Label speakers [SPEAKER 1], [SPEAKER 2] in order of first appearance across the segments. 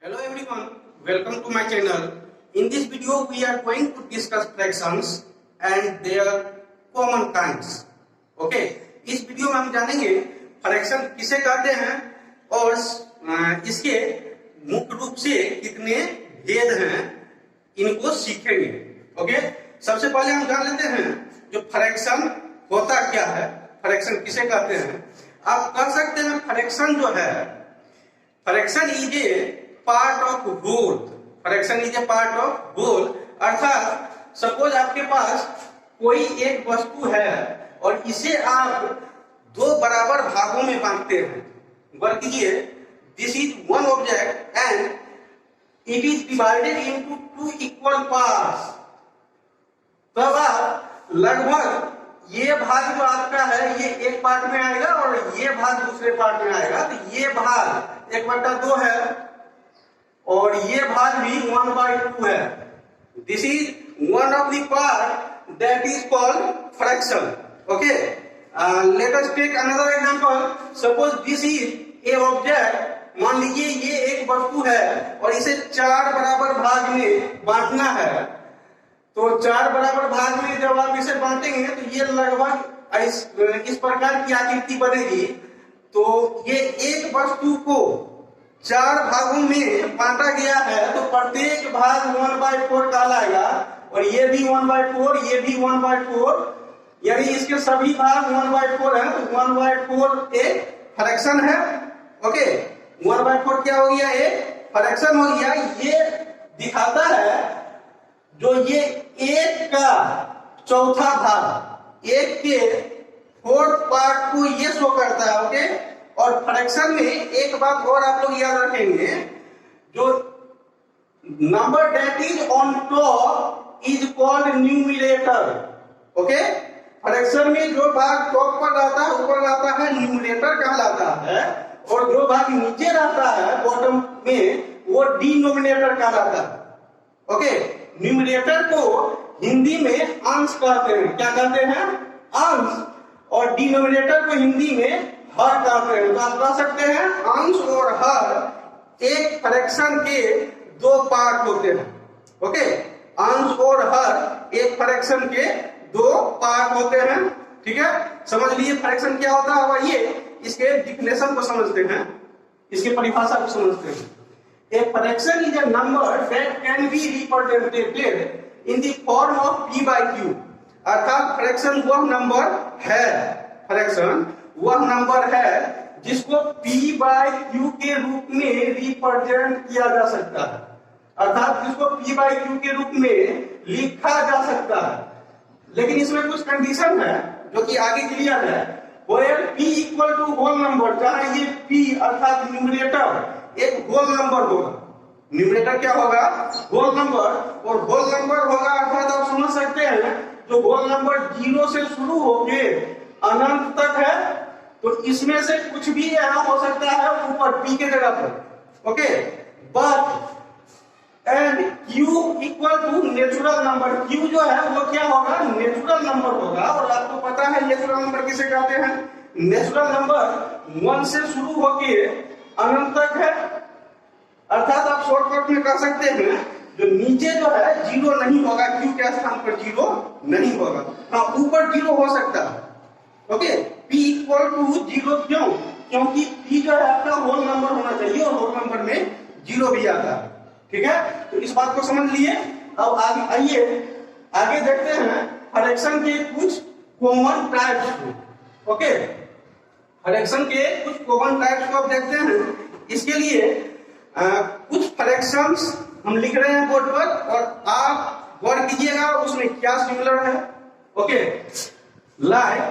[SPEAKER 1] Hello everyone, welcome to my channel. In this video we are going to discuss fractions and their common kinds. Okay, इस video में हम जानेंगे fraction किसे कहते हैं और इसके मुख्य रूप से कितने भेद हैं, इनको सीखेंगे। ओके, सबसे पहले हम जान लेते हैं जो फ्रैक्शन होता क्या है, फ्रैक्शन किसे कहते हैं। आप कह सकते हैं फ्रैक्शन जो है, fraction is a part of whole, fraction is a part of whole. अर्थात सपोज आपके पास कोई एक वस्तु है और इसे आप दो बराबर भागों में बांटते हैं। वर्क कीजिए, this is one object and it is divided into two equal parts. तब आप लगभग ये भाग जो आपका है ये एक पार्ट में आएगा और ये भाग दूसरे पार्ट में आएगा। तो ये भाग 1/2 है और ये भाग भी 1/2 है। This is one of the part that is called fraction. Okay, let us take another example. Suppose this is a object, मान लीजिए ये एक वस्तु है और इसे 4 बराबर भाग में बांटना है। तो 4 बराबर भाग में जब आप इसे बांटेंगे तो ये लगभग इस प्रकार की आकृति बनेगी। तो ये एक वस्तु को 4 भागों में बांटा गया है तो प्रत्येक भाग 1/4 कहलाएगा और ये भी 1/4, ये भी 1/4, यानी इसके सभी भाग 1/4 है। तो 1/4 एक फ्रैक्शन है। ओके, 1/4 क्या हो गया, एक फ्रैक्शन हो गया। ये दिखाता है जो ये एक का चौथा भाग, एक के 4th पार्ट को ये शो करता है। ओके, और फ्रैक्शन में एक बात और आप लोग याद रखेंगे, जो number that is on top is called numerator. Okay, fraction में जो भाग टॉप पर रहता है, ऊपर रहता है, न्यूमरेटर कहलाता है, और जो भाग नीचे रहता है बॉटम में वो डिनोमिनेटर कहलाता है। ओके, न्यूमरेटर को हिंदी में अंश कहते हैं। क्या कहते हैं, अंश। और डिनोमिनेटर को हिंदी में हर कहते हैं। तो आप कह सकते हैं अंश और हर एक फ्रैक्शन के 2 पार्ट होते हैं। ओके, अंश और हर एक फ्रैक्शन के 2 पार्ट होते हैं। ठीक है, समझ लिए फ्रैक्शन क्या होता है। और ये इसके डिफिनेशन को समझते हैं, इसकी परिभाषा को समझते हैं। A fraction is a number that can be represented in the form of p by q। अर्थात फ्रैक्शन वह नंबर है, फ्रैक्शन वह नंबर है जिसको p by q के रूप में रिप्रेजेंट किया जा सकता है। अर्थात जिसको p by q के रूप में लिखा जा सकता है। लेकिन इसमें कुछ कंडीशन है जो कि आगे क्लियर है। where p equal to whole number, जहां ये p अर्थात न्यूमरेटर एक होल नंबर होगा। न्यूमरेटर क्या होगा, होल नंबर। और होल नंबर होगा अर्थात आप समझ सकते हैं जो होल नंबर 0 से शुरू होके अनंत तक है, तो इसमें से कुछ भी यहां हो सकता है ऊपर p के जगह पर। Okay, but and q equal to natural number. q जो है वो क्या होगा, नेचुरल नंबर होगा। और आपको पता है नेचुरल नंबर किसे कहते हैं। नेचुरल नंबर 1 से शुरू होके अनंत तक है। अर्थात आप शॉर्टकट में कह सकते हैं जो नीचे जो है 0 नहीं होगा, q के स्थान पर 0 नहीं होगा। हाँ, ऊपर 0 हो सकता है। ओके, p इक्वल टू 0 क्यों, क्योंकि p जो है आपका होल नंबर होना चाहिए और होल नंबर में 0 भी आता है। ठीक है, तो इस बात को समझ लिए। अब आइए आगे देखते हैं फ्रैक्शन के कुछ कॉमन टाइप्स। ओके, फ्रैक्शन के कुछ कॉमन टाइप्स को आप देखते हैं। इसके लिए कुछ फ्रैक्शंस हम लिख रहे हैं बोर्ड पर और आप गौर कीजिएगा उसमें क्या सिमिलर है। Okay, like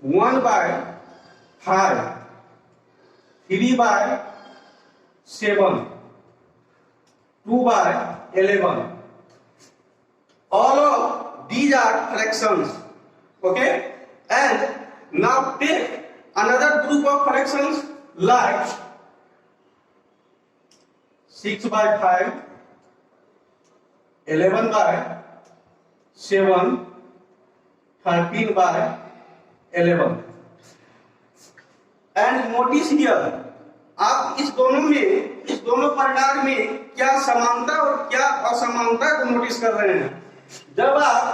[SPEAKER 1] 1/5, 3/7, 2/11, all of these are fractions. Okay, and now take another group of fractions like 6/5, 11/7, 13/11, and notice here आप इस दोनों प्रकार में क्या समानता और क्या असमानता को नोटिस कर रहे हैं। जब आप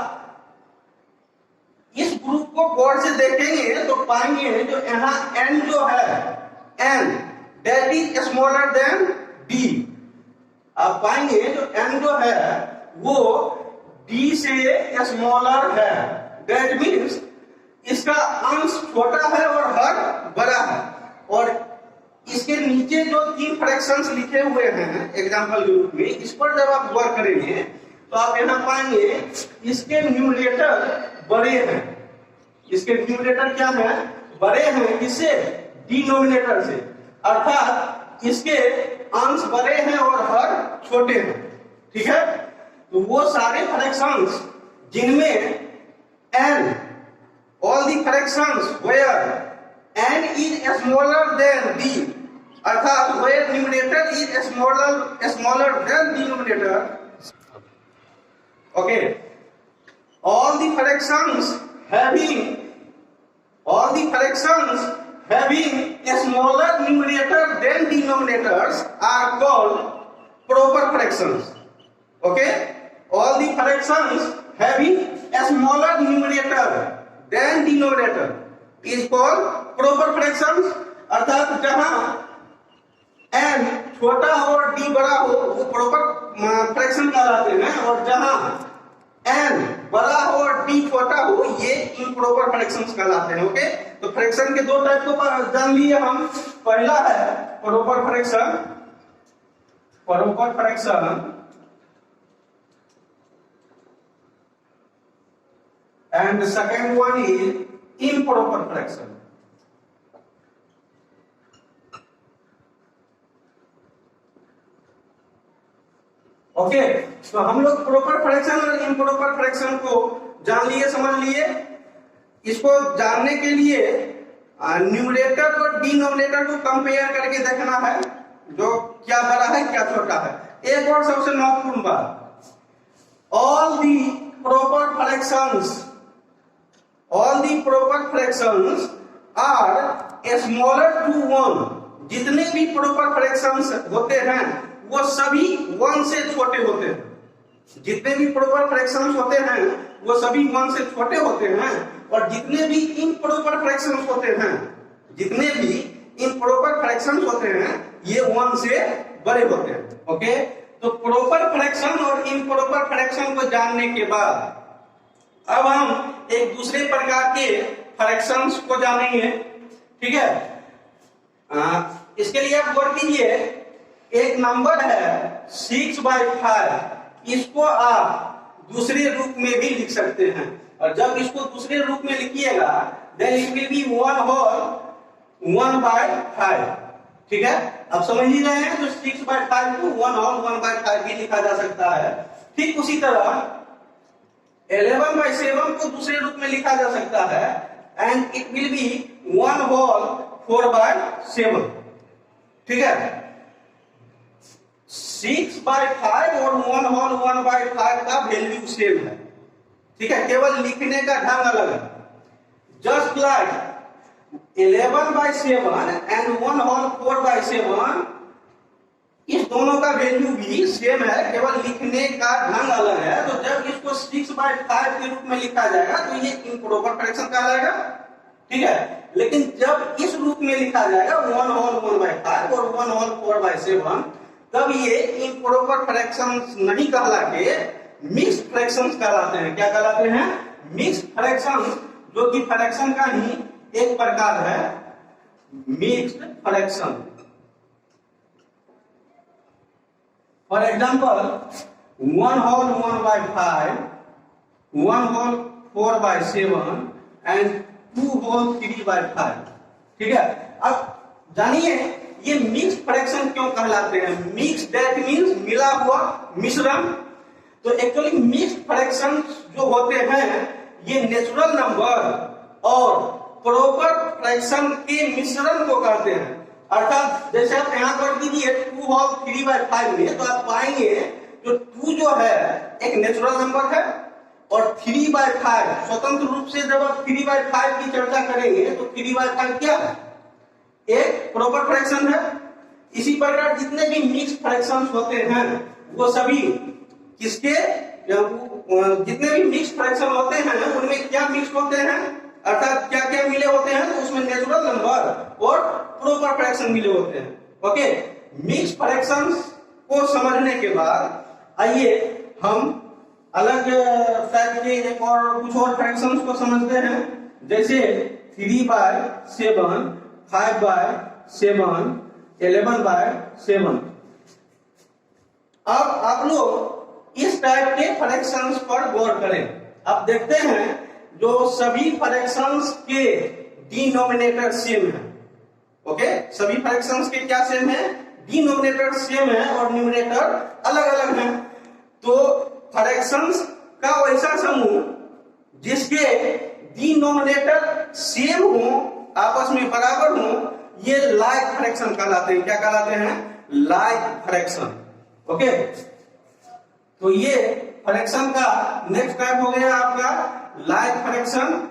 [SPEAKER 1] इस ग्रुप को गौर से देखेंगे तो पाएंगे जो यहाँ n जो है n that is smaller than d। आप पाएंगे जो n जो है वो d से स्मॉलर है। दैट मीन्स इसका अंश छोटा है और हर बड़ा है। और इसके नीचे जो 3 फ्रैक्शंस लिखे हुए हैं एग्जांपल के रूप में, इस पर जब आप गौर करेंगे तो आप यहाँ पाएंगे इसके न्यूमरेटर बड़े हैं। इसके न्यूमरेटर क्या है? बड़े हैं। किससे? डिनोमिनेटर से। अर्थात इसके अंश बड़े हैं और हर छोटे हैं। ठीक है, तो वो सारे फ्रैक्शंस जिनमें n all the fractions where n is smaller than d, अर्थात where numerator is smaller than denominator, okay, all the fractions having a smaller numerator than denominators are called proper fractions. Okay, all the fractions having a smaller numerator then denominator is called proper fractions। अर्थात जहां n छोटा हो और d बड़ा हो वो proper fraction कहलाते हैं, और जहां n बड़ा हो और d छोटा हो ये इम्प्रॉपर फ्रैक्शंस कहलाते हैं। ओके, तो फ्रैक्शन के 2 टाइप को जान लिए हम। पहला है proper fraction and the second one is improper fraction। Okay, तो हम लोग प्रॉपर फ्रैक्शन और इम्प्रॉपर फ्रैक्शन को जान लिए, समझ लिए। इसको जानने के लिए न्यूमरेटर और डिनोमिनेटर को कंपेयर करके देखना है, जो क्या बड़ा है क्या छोटा है। एक और सबसे महत्वपूर्ण बात, all the proper fractions are smaller to 1। जितने भी प्रॉपर फ्रैक्शंस होते हैं वो सभी 1 से छोटे होते हैं। जितने भी प्रॉपर फ्रैक्शंस होते हैं वो सभी 1 से छोटे होते हैं, और जितने भी इम्प्रॉपर फ्रैक्शंस होते हैं ये 1 से बड़े होते हैं। ओके, तो प्रॉपर फ्रैक्शन और इम्प्रॉपर फ्रैक्शन को जानने के बाद अब हम एक दूसरे प्रकार के फ्रैक्शंस को जानेंगे। ठीक है, इसके लिए आप गौर कीजिए, एक नंबर है 6/5, इसको आप दूसरे रूप में भी लिख सकते हैं, और जब इसको दूसरे रूप में लिखिएगा देन इट विल बी 1/5। ठीक है, आप समझ ही रहे हैं, तो 6/5 को 1/5 भी लिखा जा सकता है। ठीक उसी तरह 11/7 को दूसरे रूप में लिखा जा सकता है, एंड इट विल बी 1/4/7। ठीक है, 6/5 और 1/1/5 का वैल्यू सेम है। ठीक है, केवल लिखने का ढंग अलग है। जस्ट लाइक 11/7 एंड 1/4/7, इस दोनों का वैल्यू भी सेम है, केवल लिखने का ढंग अलग है। तो जब इसको 6/5 के रूप में लिखा जाएगा तो ये इम्प्रॉपर फ्रैक्शन कहलाएगा। ठीक है, लेकिन जब इस रूप में लिखा जाएगा 1/1/5 और 1/4/7, तब ये इम्प्रॉपर फ्रैक्शंस नहीं कहला के मिक्स्ड फ्रैक्शंस कहलाते हैं। क्या कहलाते हैं? मिक्स्ड फ्रैक्शंस, जो कि फ्रैक्शन का ही एक प्रकार है, mixed fraction. For example 1/1/5, 1/4/7 and 2/3/5। ठीक है, अब जानिए ये मिक्स फ्रैक्शन क्यों कहलाते हैं। मिक्स दैट मीन्स मिला हुआ, मिश्रण। तो एक्चुअली मिक्स फ्रैक्शन जो होते हैं ये नेचुरल नंबर और प्रॉपर फ्रैक्शन के मिश्रण को कहते हैं। अर्थात जैसे आप यहाँ कर दीजिए 2/3/5 में, तो आप पाएंगे जो 2 जो है एक नेचुरल नंबर है, और 3/5 स्वतंत्र रूप से जब आप 3/5 की चर्चा करेंगे तो 3/5 क्या है? एक प्रॉपर फ्रैक्शन है। इसी प्रकार जितने भी मिक्स फ्रैक्शंस होते हैं वो सभी किसके, जितने भी मिक्स फ्रैक्शन होते हैं उनमें क्या मिक्स होते हैं, अर्थात क्या क्या मिले होते हैं, तो उसमें नेचुरल नंबर और प्रॉपर फ्रैक्शन मिले होते हैं। ओके, मिक्स फ्रैक्शंस को समझने के बाद आइए हम अलग टाइप के एक और कुछ और फ्रैक्शंस को समझते हैं, जैसे 3/7, 5/7, 11/7। अब आप लोग इस टाइप के फ्रैक्शंस पर गौर करें। अब देखते हैं जो सभी फ्रैक्शंस के डिनोमिनेटर सेम है। ओके, सभी फ्रैक्शंस के क्या सेम है, डिनोमिनेटर सेम है और न्यूमरेटर अलग अलग है। तो फ्रैक्शंस का वैसा समूह जिसके डिनोमिनेटर सेम हो, आपस में बराबर हो, ये लाइक फ्रैक्शन कहलाते हैं। क्या कहलाते हैं, लाइक फ्रैक्शन। ओके, तो ये फ्रैक्शन का नेक्स्ट टाइप हो गया आपका लाइक फ्रैक्शन।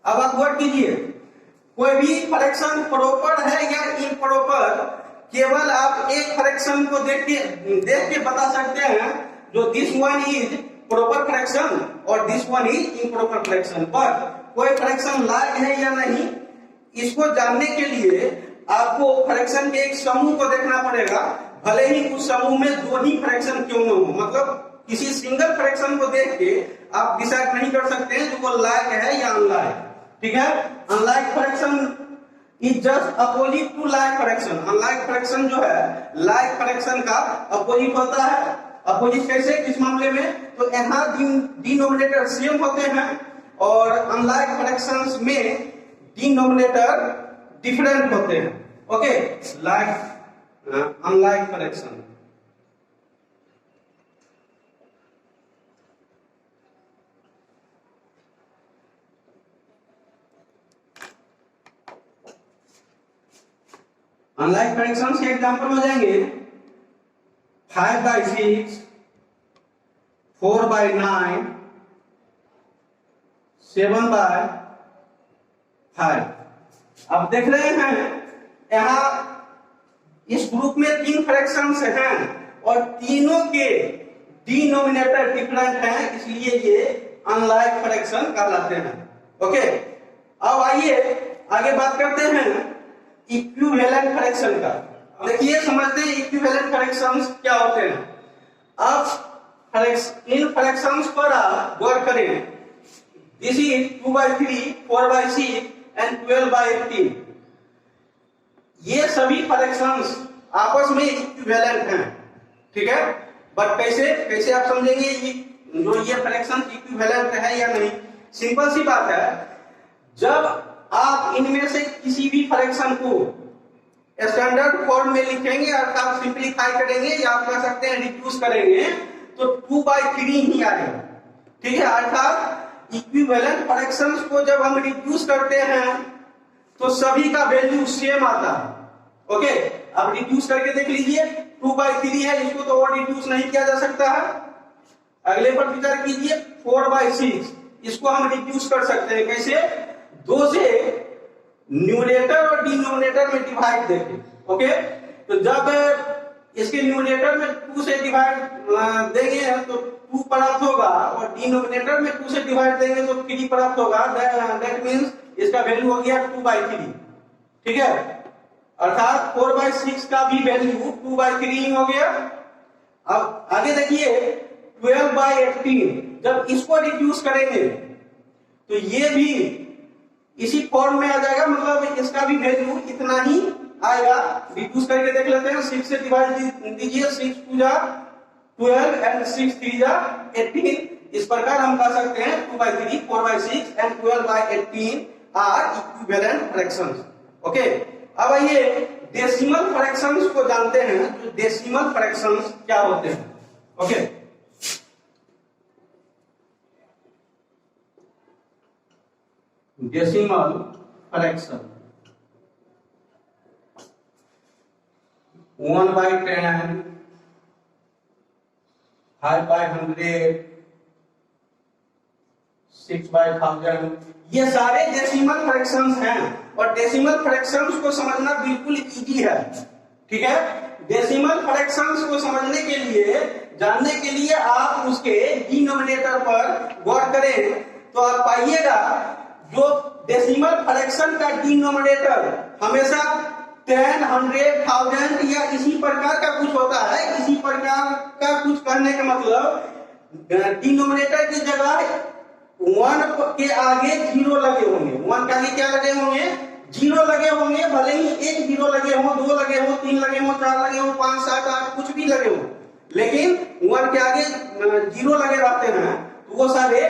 [SPEAKER 1] अब आप गौर कीजिए, कोई भी फ्रैक्शन प्रॉपर है या इम्प्रॉपर, केवल आप एक फ्रैक्शन को देख के बता सकते हैं जो this one is proper fraction और this one is improper fraction. पर कोई फ्रैक्शन लाइक है या नहीं, इसको जानने के लिए आपको फ्रैक्शन के एक समूह को देखना पड़ेगा, भले ही उस समूह में दो ही फ्रैक्शन क्यों न हो। मतलब किसी सिंगल फ्रैक्शन को देख के आप डिसाइड नहीं कर सकते हैं जो वो लाइक है या अनलाइक। ठीक है, unlike fraction is just opposite to like fraction. Unlike fraction जो है लाइक फ्रैक्शन का अपोजिट होता है। अपोजिट कैसे, किस मामले में, तो यहाँ डिनोमिनेटर सेम होते हैं और अनलाइक फ्रैक्शंस में डिनोमिनेटर डिफरेंट होते हैं। Okay, like unlike fraction. Unlike fractions के एग्जांपल हो जाएंगे 5/6, 4/9, 7/5। अब देख रहे हैं यहाँ इस ग्रुप में 3 फ्रैक्शंस हैं और तीनों के डिनोमिनेटर डिफरेंट हैं, इसलिए ये अनलाइक फ्रैक्शन कहलाते हैं। ओके, अब आइए आगे बात करते हैं इक्विवेलेंट फ्रैक्शन का। देखिए, समझते हैं इक्विवेलेंट फ्रैक्शंस क्या होते हैं। अब इन फ्रैक्शंस पर आप गौर करें। This is 2/3, 4/6 and 12/18। ये सभी फ्रैक्शंस आपस में इक्विवेलेंट हैं। ठीक है, बट कैसे आप समझेंगे जो ये फ्रैक्शन इक्विवेलेंट है या नहीं। सिंपल सी बात है, जब आप इनमें से किसी भी फ्रैक्शन को स्टैंडर्ड फॉर्म में लिखेंगे, अर्थात सिंप्लीफाई करेंगे या आप कह सकते हैं रिड्यूस करेंगे, तो 2/3 ही आएगा। ठीक है, अर्थात इक्विवेलेंट फ्रैक्शंस को जब हम रिड्यूस करते हैं तो सभी का वैल्यू सेम आता है। ओके, अब रिड्यूस करके देख लीजिए, 2/3 है, इसको तो और रिड्यूस नहीं किया जा सकता है। अगले पर विचार कीजिए, 4/6, इसको हम रिड्यूस कर सकते हैं। कैसे, 2 से न्यूमरेटर और डिनोमिनेटर में डिवाइड देके। ओके, तो जब इसके न्यूमरेटर में 2 से डिवाइड देंगे तो 2 प्राप्त होगा और डिनोमिनेटर में 2 से डिवाइड देंगे तो 3 प्राप्त होगा। दैट मींस इसका वैल्यू हो गया 2/3। ठीक है, अर्थात 4/6 का भी वैल्यू 2/3 ही हो गया। अब आगे देखिए 12/18, जब इसको रिड्यूस करेंगे तो ये भी इसी फॉर्म में आ जाएगा, मतलब इसका भी वैल्यू इतना ही आएगा। रिड्यूस करके देख लेते हैं, 6 से डिवाइड दीजिए, 6 2 जा 12 एंड 6 3 जा 18। इस प्रकार हम कह सकते हैं 2/3, 4/6 and 12/18 are equivalent fractions. Okay, अब आइए डेसिमल फ्रैक्शंस को जानते हैं। तो डेसिमल फ्रैक्शंस क्या होते हैं। ओके, डेसिमल फ्रैक्शन 1/10, 5/100, 6/1000, ये सारे डेसिमल फ्रैक्शंस हैं और डेसिमल फ्रैक्शंस को समझना बिल्कुल इजी है, ठीक है। डेसिमल फ्रैक्शंस को समझने के लिए, जानने के लिए आप उसके डिनोमिनेटर पर गौर करें तो आप पाइएगा जो डेसिमल फ्रैक्शन का डिनोमिनेटर हमेशा 10, 100, 1000 या इसी प्रकार का कुछ होता है। इसी प्रकार का कुछ कहने का मतलब डिनोमिनेटर की जगह 1 के आगे 0 लगे होंगे। 1 के आगे क्या लगे होंगे? 0 लगे होंगे। भले ही एक 0 लगे हो, 2 लगे हो, 3 लगे हो, 4 लगे हो, 5, 7, 8 कुछ भी लगे हो, लेकिन 1 के आगे 0 लगे रहते हैं तो वो सारे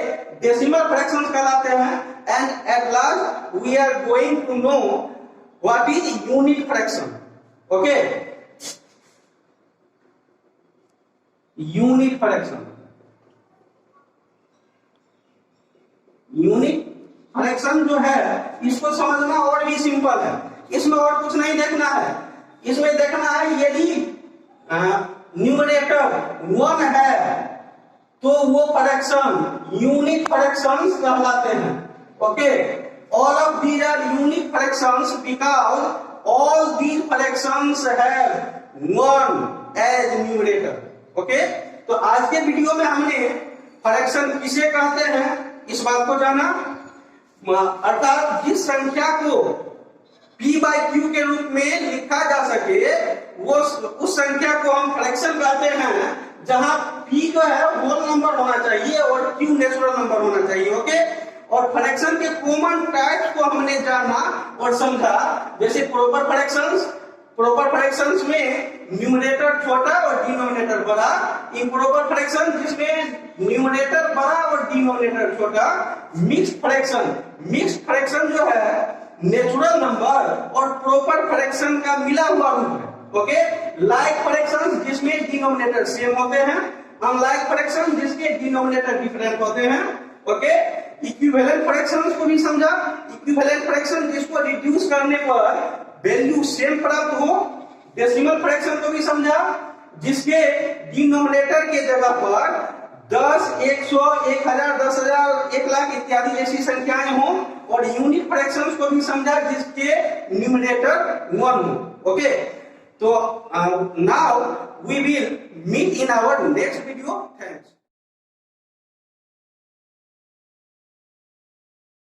[SPEAKER 1] डेसिमल फ्रैक्शंस कहलाते हैं। And at last we are going to know what is unit fraction. Okay, unit fraction. Unit fraction जो है इसको समझना और भी सिंपल है। इसमें और कुछ नहीं देखना है। इसमें देखना है यदि न्यूमरेटर 1 है तो वो फ्रैक्शन यूनिट फ्रैक्शंस कहलाते हैं। Okay, all of these are unit fractions because all these fractions have 1 as numerator. Okay, तो आज के वीडियो में हमने फ्रैक्शन किसे कहते हैं इस बात को जाना, अर्थात जिस संख्या को p/q के रूप में लिखा जा सके वो उस संख्या को हम फ्रैक्शन कहते हैं, जहां p जो है होल नंबर होना चाहिए और q नेचुरल नंबर होना चाहिए। ओके, और फ्रैक्शन के कॉमन टाइप्स को हमने जाना और समझा, जैसे प्रॉपर फ्रैक्शंस। प्रॉपर फ्रैक्शंस में न्यूमरेटर छोटा और डिनोमिनेटर बड़ा। इम्प्रॉपर फ्रैक्शन जिसमें न्यूमरेटर बड़ा और डिनोमिनेटर छोटा। मिक्स्ड फ्रैक्शन, मिक्स्ड फ्रैक्शन जो है नेचुरल नंबर और प्रॉपर फ्रैक्शन का मिला हुआ रूप है। ओके, लाइक फ्रैक्शन जिसमें डिनोमिनेटर सेम होते हैं, अनलाइक फ्रैक्शन जिसके डिनोमिनेटर डिफरेंट होते हैं। ओके, इक्विवेलेंट फ्रैक्शंस को भी समझा। इक्विवेलेंट फ्रैक्शन जिसको रिड्यूस करने पर वैल्यू सेम प्राप्त हो। डेसिमल फ्रैक्शन को भी समझा जिसके डिनोमिनेटर के जगह पर 10, 100, 1000, 10,000, 1 लाख इत्यादि जैसी संख्याएं हों। और यूनिट फ्रैक्शंस को भी समझा जिसके न्यूमरेटर 1 हो। ओके, तो now we will meet in our next video. Thanks.